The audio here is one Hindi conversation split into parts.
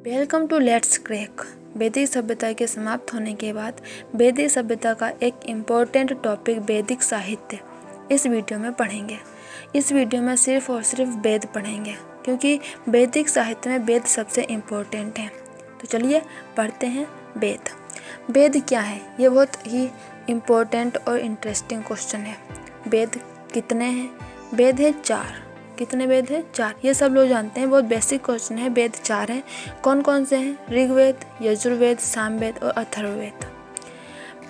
Welcome to let's crack. वैदिक सभ्यता के समाप्त होने के बाद वैदिक सभ्यता का एक इम्पोर्टेंट टॉपिक वैदिक साहित्य इस वीडियो में पढ़ेंगे। इस वीडियो में सिर्फ और सिर्फ वेद पढ़ेंगे क्योंकि वैदिक साहित्य में वेद सबसे इम्पोर्टेंट है। तो चलिए पढ़ते हैं वेद। वेद क्या है? ये बहुत ही इम्पोर्टेंट और इंटरेस्टिंग क्वेश्चन है। वेद कितने हैं? वेद है 4। कितने वेद हैं? 4। ये सब लोग जानते हैं, बहुत बेसिक क्वेश्चन है। वेद 4 हैं। कौन कौन से हैं? ऋग्वेद, यजुर्वेद, सामवेद और अथर्ववेद।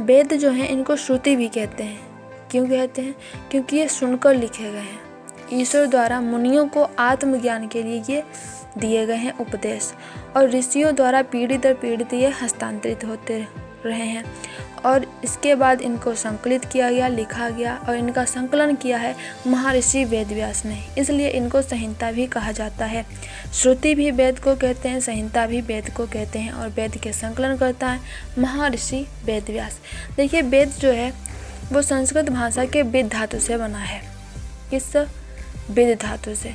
वेद जो हैं इनको श्रुति भी कहते हैं। क्यों कहते हैं? क्योंकि ये सुनकर लिखे गए हैं। ईश्वर द्वारा मुनियों को आत्मज्ञान के लिए ये दिए गए हैं उपदेश, और ऋषियों द्वारा पीढ़ी दर पीढ़ी ये हस्तांतरित होते रहे हैं, और इसके बाद इनको संकलित किया गया, लिखा गया, और इनका संकलन किया है महर्षि वेदव्यास ने। इसलिए इनको संहिता भी कहा जाता है। श्रुति भी वेद को कहते हैं, संहिता भी वेद को कहते हैं, और वेद के संकलन करता है महर्षि वेदव्यास। देखिए, वेद जो है वो संस्कृत भाषा के विद धातु से बना है। किस विद धातु से?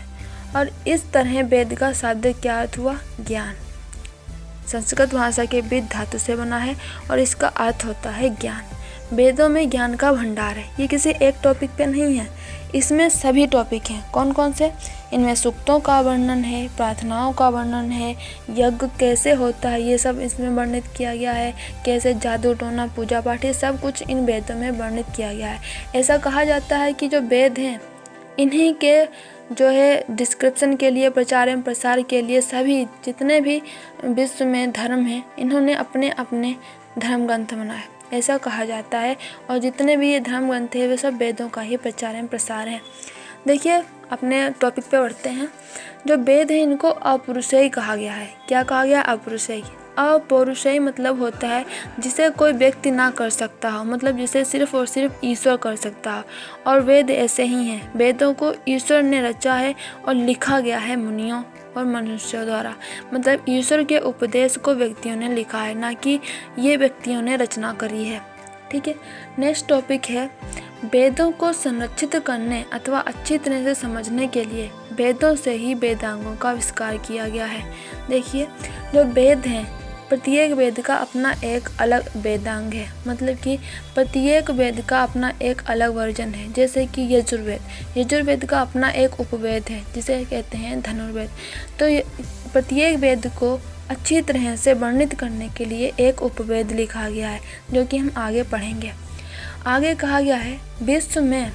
और इस तरह वेद का शब्द क्या अर्थ हुआ? ज्ञान। संस्कृत भाषा के विद धातु से बना है और इसका अर्थ होता है ज्ञान। वेदों में ज्ञान का भंडार है। ये किसी एक टॉपिक पे नहीं है, इसमें सभी टॉपिक हैं। कौन कौन से? इनमें सूक्तों का वर्णन है, प्रार्थनाओं का वर्णन है, यज्ञ कैसे होता है ये सब इसमें वर्णित किया गया है, कैसे जादू टोना पूजा पाठ, ये सब कुछ इन वेदों में वर्णित किया गया है। ऐसा कहा जाता है कि जो वेद हैं इन्हीं के जो है डिस्क्रिप्शन के लिए, प्रचार एवं प्रसार के लिए सभी जितने भी विश्व में धर्म हैं इन्होंने अपने अपने धर्म ग्रंथ बनाए, ऐसा कहा जाता है। और जितने भी ये धर्म ग्रंथ है वे सब वेदों का ही प्रचार एवं प्रसार है। देखिए, अपने टॉपिक पे बढ़ते हैं। जो वेद है इनको अपौरुषेय कहा गया है। क्या कहा गया? अपौरुषेय। अपौरुषेय मतलब होता है जिसे कोई व्यक्ति ना कर सकता हो, मतलब जिसे सिर्फ और सिर्फ ईश्वर कर सकता हो। और वेद ऐसे ही हैं। वेदों को ईश्वर ने रचा है और लिखा गया है मुनियों और मनुष्यों द्वारा। मतलब ईश्वर के उपदेश को व्यक्तियों ने लिखा है, ना कि ये व्यक्तियों ने रचना करी है। ठीक है। नेक्स्ट टॉपिक है, वेदों को संरक्षित करने अथवा अच्छी तरह से समझने के लिए वेदों से ही वेदांगों का आविष्कार किया गया है। देखिए, जो वेद हैं प्रत्येक वेद का अपना एक अलग वेदांग है, मतलब कि प्रत्येक वेद का अपना एक अलग वर्जन है। जैसे कि यजुर्वेद का अपना एक उपवेद है जिसे कहते हैं धनुर्वेद। तो प्रत्येक वेद को अच्छी तरह से वर्णित करने के लिए एक उपवेद लिखा गया है, जो कि हम आगे पढ़ेंगे। आगे कहा गया है विश्व में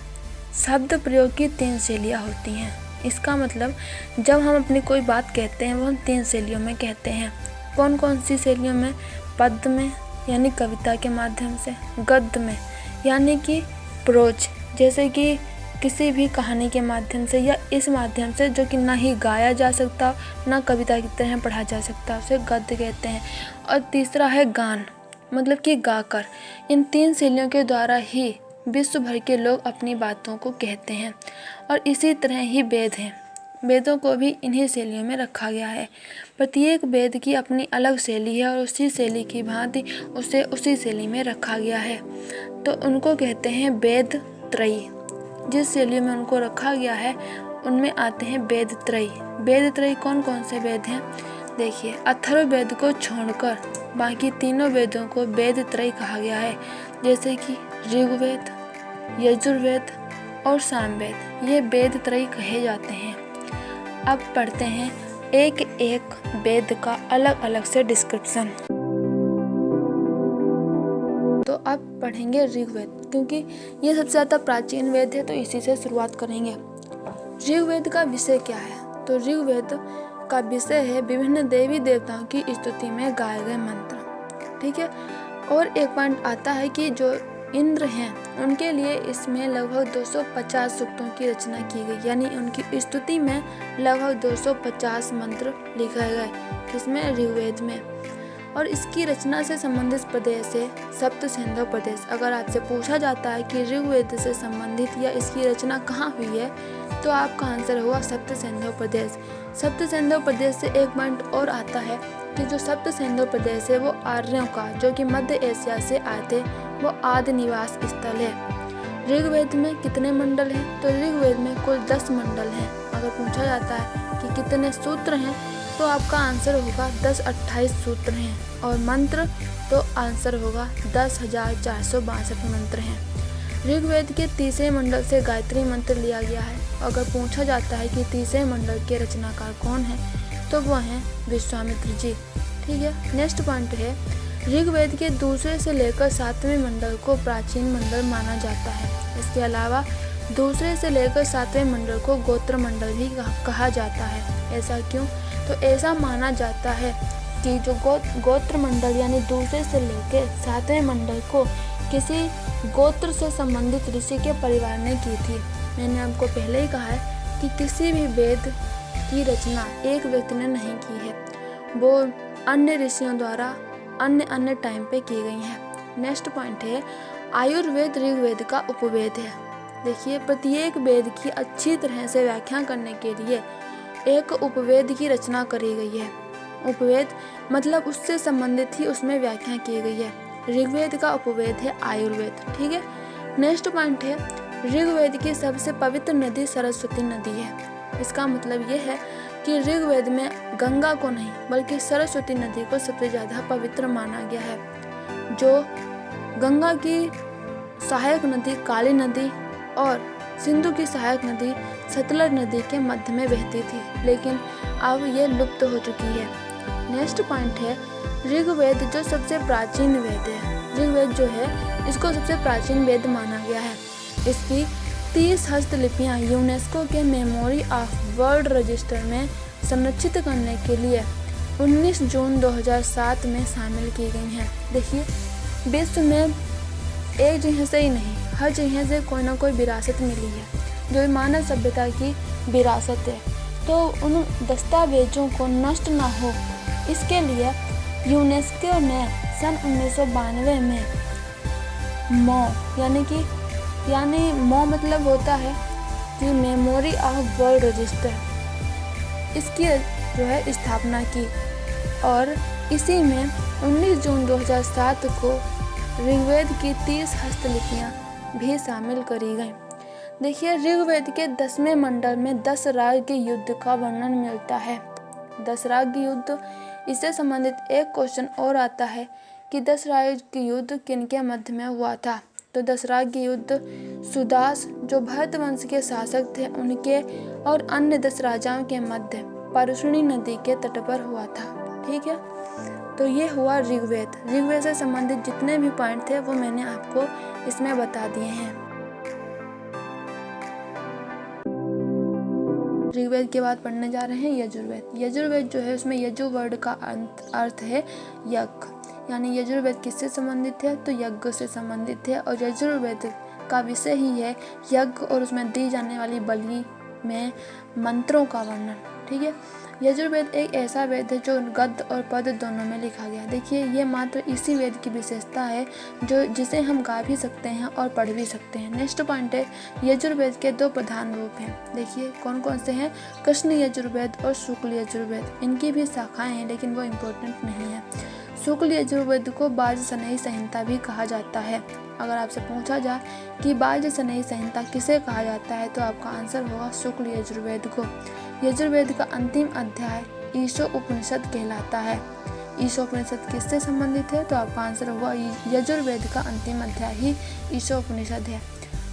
शब्द प्रयोग की 3 शैलियाँ होती हैं। इसका मतलब जब हम अपनी कोई बात कहते हैं वो हम 3 शैलियों में कहते हैं। कौन कौन सी शैलियों में? पद्य में यानी कविता के माध्यम से, गद्य में यानी कि प्रोज जैसे कि किसी भी कहानी के माध्यम से, या इस माध्यम से जो कि ना ही गाया जा सकता ना कविता की तरह पढ़ा जा सकता, उसे गद्य कहते हैं। और तीसरा है गान, मतलब कि गाकर। इन 3 शैलियों के द्वारा ही विश्व भर के लोग अपनी बातों को कहते हैं। और इसी तरह ही वेद हैं। वेदों को भी इन्हीं शैलियों में रखा गया है। प्रत्येक वेद की अपनी अलग शैली है और उसी शैली की भांति उसे उसी शैली में रखा गया है। तो उनको कहते हैं वेद त्रयी। जिस शैली में उनको रखा गया है उनमें आते हैं वेद त्रयी। वेद त्रयी कौन कौन से वेद हैं? देखिए, अथर्ववेद को छोड़कर बाकी तीनों वेदों को वेद त्रयी कहा गया है। जैसे कि ऋग्वेद, यजुर्वेद और सामवेद, ये वेद त्रयी कहे जाते हैं। अब पढ़ते हैं एक एक वेद का अलग अलग से डिस्क्रिप्शन। तो अब पढ़ेंगे ऋग्वेद, क्योंकि ये सबसे ज़्यादा प्राचीन वेद है तो इसी से शुरुआत करेंगे। ऋग्वेद का विषय क्या है? तो ऋग्वेद का विषय है विभिन्न देवी देवताओं की स्तुति में गाए गए मंत्र। ठीक है। और एक पॉइंट आता है कि जो इंद्र हैं उनके लिए इसमें लगभग 250 सूक्तों की रचना की गई, यानी उनकी स्तुति में लगभग 250 मंत्र लिखे गए। किसमें? ऋग्वेद में। और इसकी रचना से संबंधित प्रदेश है सप्त सिंधु प्रदेश। अगर आपसे पूछा जाता है कि ऋग्वेद से संबंधित या इसकी रचना कहाँ हुई है, तो आपका आंसर होगा सप्त सिंधु प्रदेश। सप्त सिंधु प्रदेश से एक पॉइंट और आता है कि जो सप्त सिंधु प्रदेश है वो आर्यों का, जो कि मध्य एशिया से आए थे, वो आदि निवास स्थल है। ऋग्वेद में कितने मंडल हैं? तो ऋग्वेद में कुल 10 मंडल हैं। अगर पूछा जाता है कि कितने सूत्र हैं, तो आपका आंसर होगा 10-28 सूत्र हैं और मंत्र तो आंसर होगा 10,462 मंत्र हैं। ऋग्वेद के तीसरे मंडल से गायत्री मंत्र लिया गया है। अगर पूछा जाता है कि तीसरे मंडल के रचनाकार कौन है तो वह हैं विश्वामित्र जी। ठीक है, नेक्स्ट पॉइंट है ऋग्वेद के दूसरे से लेकर 7वें मंडल को प्राचीन मंडल माना जाता है। इसके अलावा दूसरे से लेकर 7वें मंडल को गोत्र मंडल भी कहा जाता है। ऐसा क्यों? तो ऐसा माना जाता है कि जो गोत्र मंडल यानी दूसरे से लेकर 7वें मंडल को किसी गोत्र से संबंधित ऋषि के परिवार ने की थी। मैंने आपको पहले ही कहा है कि किसी भी वेद की रचना एक व्यक्ति ने नहीं की है, वो अन्य ऋषियों द्वारा अन्य टाइम पे की गई है। नेक्स्ट पॉइंट है आयुर्वेद ऋग्वेद का उपवेद है। देखिए, प्रत्येक वेद की अच्छी तरह से व्याख्या करने के लिए एक उपवेद की रचना करी गई है। उपवेद मतलब उससे संबंधित ही उसमें व्याख्या की गई है। ऋग्वेद का उपवेद है आयुर्वेद। ठीक है, नेक्स्ट पॉइंट है ऋग्वेद की सबसे पवित्र नदी सरस्वती नदी है। इसका मतलब ये है कि ऋग्वेद में गंगा को नहीं बल्कि सरस्वती नदी को सबसे ज़्यादा पवित्र माना गया है। जो गंगा की सहायक नदी काली नदी और सिंधु की सहायक नदी सतलज नदी के मध्य में बहती थी, लेकिन अब ये लुप्त हो चुकी है। नेक्स्ट पॉइंट है ऋग्वेद जो सबसे प्राचीन वेद है। ऋग्वेद जो है इसको सबसे प्राचीन वेद माना गया है। इसकी 30 हस्तलिपियाँ यूनेस्को के मेमोरी ऑफ वर्ल्ड रजिस्टर में संरक्षित करने के लिए 19 जून 2007 में शामिल की गई हैं। देखिए, विश्व में एक जगह से ही नहीं हर जगह से कोई ना कोई विरासत मिली है जो मानव सभ्यता की विरासत है। तो उन दस्तावेजों को नष्ट ना हो इसके लिए यूनेस्को ने सन 1992 में मो मतलब होता है कि मेमोरी ऑफ वर्ल्ड रजिस्टर, इसकी जो है स्थापना की और इसी में 19 जून 2007 को ऋग्वेद की 30 हस्तलिपियाँ भी शामिल करी गईं। देखिए, ऋग्वेद के 10वें मंडल में 10 राग के युद्ध का वर्णन मिलता है। 10 राग के युद्ध, इससे संबंधित एक क्वेश्चन और आता है कि 10 राग के युद्ध किनके मध्य में हुआ था। तो 10 राग के युद्ध सुदास जो भरत वंश के शासक थे उनके और अन्य 10 राजाओं के मध्य पारुषणी नदी के तट पर हुआ था। ठीक है, तो ये हुआ ऋग्वेद। ऋग्वेद से संबंधित जितने भी पॉइंट थे वो मैंने आपको इसमें बता दिए हैं। ऋग्वेद के बाद पढ़ने जा रहे हैं यजुर्वेद। यजुर्वेद जो है उसमें यजु वर्ड का अर्थ है यज्ञ, यानी यजुर्वेद किससे संबंधित है तो यज्ञ से संबंधित है और यजुर्वेद का विषय ही है यज्ञ और उसमें दी जाने वाली बलि में मंत्रों का वर्णन। ठीक है, यजुर्वेद एक ऐसा वेद है जो गद्य और पद दोनों में लिखा गया। देखिए, ये मात्र इसी वेद की विशेषता है जिसे हम गा भी सकते हैं और पढ़ भी सकते हैं। नेक्स्ट पॉइंट है यजुर्वेद के 2 प्रधान रूप हैं। देखिए कौन कौन से हैं, कृष्ण यजुर्वेद और शुक्ल यजुर्वेद। इनकी भी शाखाएं हैं लेकिन वो इम्पोर्टेंट नहीं है। शुक्ल यजुर्वेद को बाजसनेयी संहिता भी कहा जाता है। अगर आपसे पूछा जाए कि बाजसनेयी संहिता किसे कहा जाता है तो आपका आंसर होगा शुक्ल यजुर्वेद को। यजुर्वेद का अंतिम अध्याय ईशो उपनिषद कहलाता है। ईशो उपनिषद किससे संबंधित है तो आपका आंसर होगा यजुर्वेद का अंतिम अध्याय ही ईशो उपनिषद है।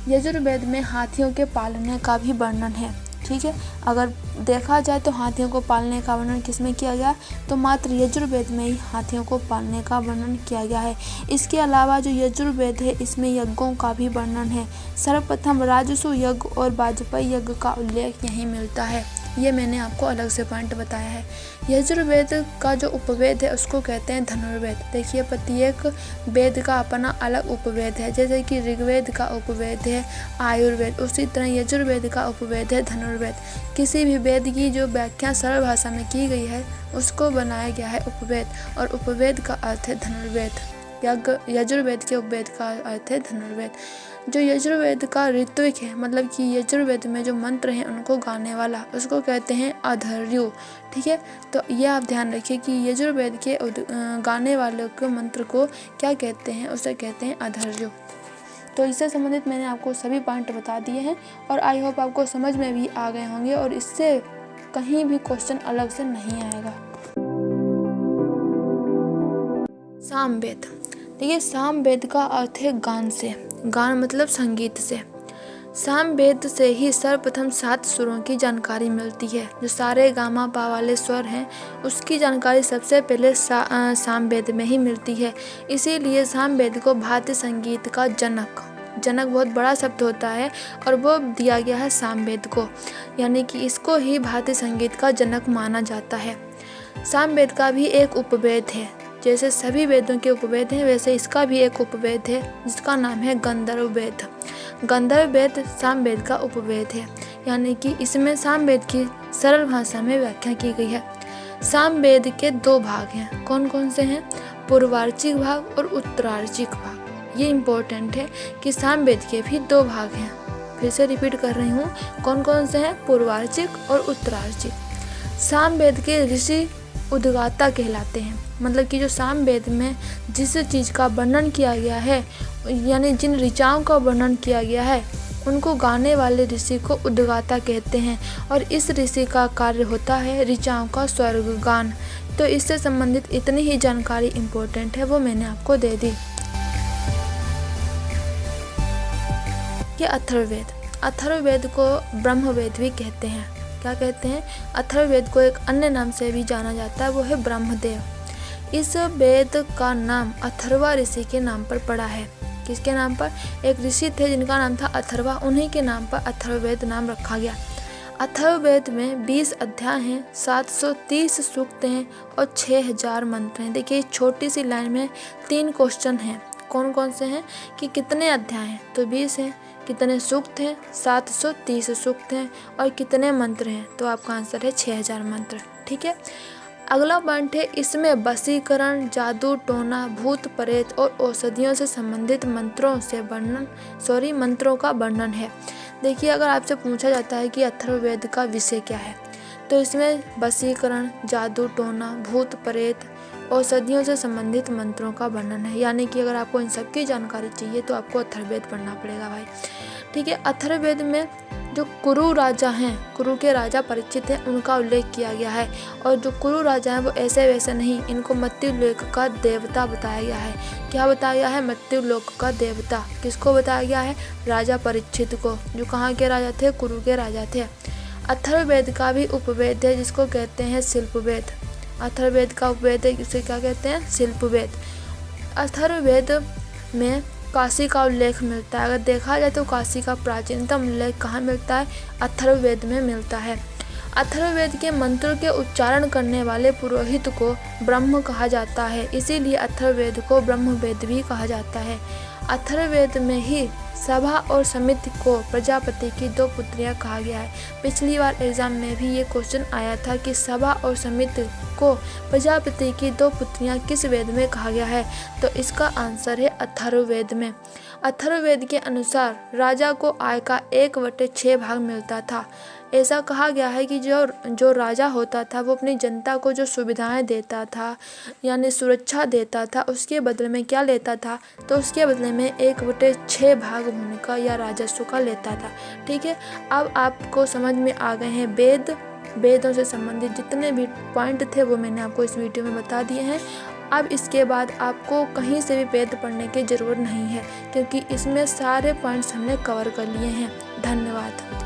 यजुर्वेद में हाथियों के पालने का भी वर्णन है। ठीक है, अगर देखा जाए तो हाथियों को पालने का वर्णन किसमें किया गया तो मात्र यजुर्वेद में ही हाथियों को पालने का वर्णन किया गया है। इसके अलावा जो यजुर्वेद है इसमें यज्ञों का भी वर्णन है। सर्वप्रथम राजसु यज्ञ और वाजपेयी यज्ञ का उल्लेख यहीं मिलता है। ये मैंने आपको अलग से पॉइंट बताया है। यजुर्वेद का जो उपवेद है उसको कहते हैं धनुर्वेद। देखिए, प्रत्येक वेद का अपना अलग उपवेद है। जैसे कि ऋग्वेद का उपवेद है आयुर्वेद, उसी तरह यजुर्वेद का उपवेद है धनुर्वेद। किसी भी वेद की जो व्याख्या सरल भाषा में की गई है उसको बनाया गया है उपवेद, और उपवेद का अर्थ है धनुर्वेद। यजुर्वेद के उपवेद का अर्थ है धनुर्वेद। जो यजुर्वेद का ऋत्विक है, मतलब कि यजुर्वेद में जो मंत्र हैं उनको गाने वाला, उसको कहते हैं अधर्यु। ठीक है, तो ये आप ध्यान रखिए कि यजुर्वेद के गाने वाले के मंत्र को क्या कहते हैं, उसे कहते हैं अधर्यु। तो इससे संबंधित मैंने आपको सभी पॉइंट बता दिए हैं और आई होप आपको समझ में भी आ गए होंगे और इससे कहीं भी क्वेश्चन अलग से नहीं आएगा। सामवेद, देखिए सामवेद का अर्थ है गान से, गान मतलब संगीत से। सामवेद से ही सर्वप्रथम 7 सुरों की जानकारी मिलती है। जो सारे गामा पा वाले स्वर हैं उसकी जानकारी सबसे पहले सामवेद में ही मिलती है। इसीलिए सामवेद को भारतीय संगीत का जनक बहुत बड़ा शब्द होता है और वो दिया गया है सामवेद को, यानी कि इसको ही भारतीय संगीत का जनक माना जाता है। सामवेद का भी एक उपवेद है, जैसे सभी वेदों के उपवेद हैं वैसे इसका भी एक उपवेद है जिसका नाम है गंधर्व वेद। गंधर्व वेद सामवेद का उपवेद है, यानी कि इसमें सामवेद की सरल भाषा में व्याख्या की गई है। सामवेद के 2 भाग हैं, कौन कौन से हैं? पूर्वार्चिक भाग और उत्तरार्चिक भाग। ये इम्पोर्टेंट है कि सामवेद के भी 2 भाग हैं। फिर से रिपीट कर रही हूँ, कौन कौन से हैं? पूर्वार्चिक और उत्तरार्चिक। सामवेद के ऋषि उद्गाता कहलाते हैं, मतलब कि जो सामवेद में जिस चीज़ का वर्णन किया गया है, यानी जिन ऋचाओं का वर्णन किया गया है उनको गाने वाले ऋषि को उद्गाता कहते हैं। और इस ऋषि का कार्य होता है ऋचाओं का स्वर्ग गान। तो इससे संबंधित इतनी ही जानकारी इम्पोर्टेंट है, वो मैंने आपको दे दी। ये अथर्ववेद, अथर्ववेद को ब्रह्मवेद भी कहते हैं। क्या कहते हैं? अथर्ववेद को एक अन्य नाम से भी जाना जाता है, वो है ब्रह्मदेव। इस वेद का नाम अथर्वा ऋषि के नाम पर पड़ा है। किसके नाम पर? एक ऋषि थे जिनका नाम था अथर्वा, उन्हीं के नाम पर अथर्ववेद नाम रखा गया। अथर्ववेद में 20 अध्याय हैं, 730 सूक्त हैं और 6000 मंत्र हैं। देखिए छोटी सी लाइन में 3 क्वेश्चन हैं, कौन कौन से हैं कि कितने अध्याय हैं? तो 20 हैं। कितने सूक्त हैं? 730 सूक्त हैं। और कितने मंत्र हैं? तो आपका आंसर है 6000 मंत्र। ठीक है। अगला पॉइंट है, इसमें वशीकरण, जादू टोना, भूत प्रेत और औषधियों से संबंधित मंत्रों का वर्णन है। देखिए अगर आपसे पूछा जाता है कि अथर्ववेद का विषय क्या है, तो इसमें वशीकरण, जादू टोना, भूत प्रेत, औषधियों से संबंधित मंत्रों का वर्णन है। यानी कि अगर आपको इन सब की जानकारी चाहिए तो आपको अथर्ववेद पढ़ना पड़ेगा भाई। ठीक है। अथर्ववेद में जो कुरु राजा हैं, कुरु के राजा परीक्षित हैं, उनका उल्लेख किया गया है। और जो कुरु राजा हैं वो ऐसे वैसे नहीं, इनको मृत्युलोक का देवता बताया गया है। क्या बताया गया है? मृत्युलोक का देवता। किसको बताया गया है? राजा परीक्षित को, जो कहाँ के राजा थे? कुरु के राजा थे। अथर्ववेद का भी उपवेद है जिसको कहते हैं शिल्पवेद। अथर्ववेद का उपवेद है, इसे क्या कहते हैं? शिल्पवेद। अथर्ववेद में काशी का उल्लेख मिलता है। अगर देखा जाए तो काशी का प्राचीनतम उल्लेख कहाँ मिलता है? अथर्ववेद में मिलता है। अथर्ववेद के मंत्र के उच्चारण करने वाले पुरोहित को ब्रह्म कहा जाता है, इसीलिए अथर्ववेद को ब्रह्मवेद भी कहा जाता है। अथर्ववेद में ही सभा और समिति को प्रजापति की 2 पुत्रियां कहा गया है। पिछली बार एग्जाम में भी ये क्वेश्चन आया था कि सभा और समिति को प्रजापति की 2 पुत्रियां किस वेद में कहा गया है? तो इसका आंसर है अथर्ववेद में। अथर्ववेद के अनुसार राजा को आय का 1/6 भाग मिलता था। ऐसा कहा गया है कि जो राजा होता था वो अपनी जनता को जो सुविधाएं देता था, यानी सुरक्षा देता था, उसके बदले में क्या लेता था? तो उसके बदले में 1/6 भाग भूमि का या राजस्व का लेता था। ठीक है। अब आपको समझ में आ गए हैं वेदों से संबंधित जितने भी पॉइंट थे वो मैंने आपको इस वीडियो में बता दिए हैं। अब इसके बाद आपको कहीं से भी वेद पढ़ने की ज़रूरत नहीं है, क्योंकि इसमें सारे पॉइंट्स हमने कवर कर लिए हैं। धन्यवाद।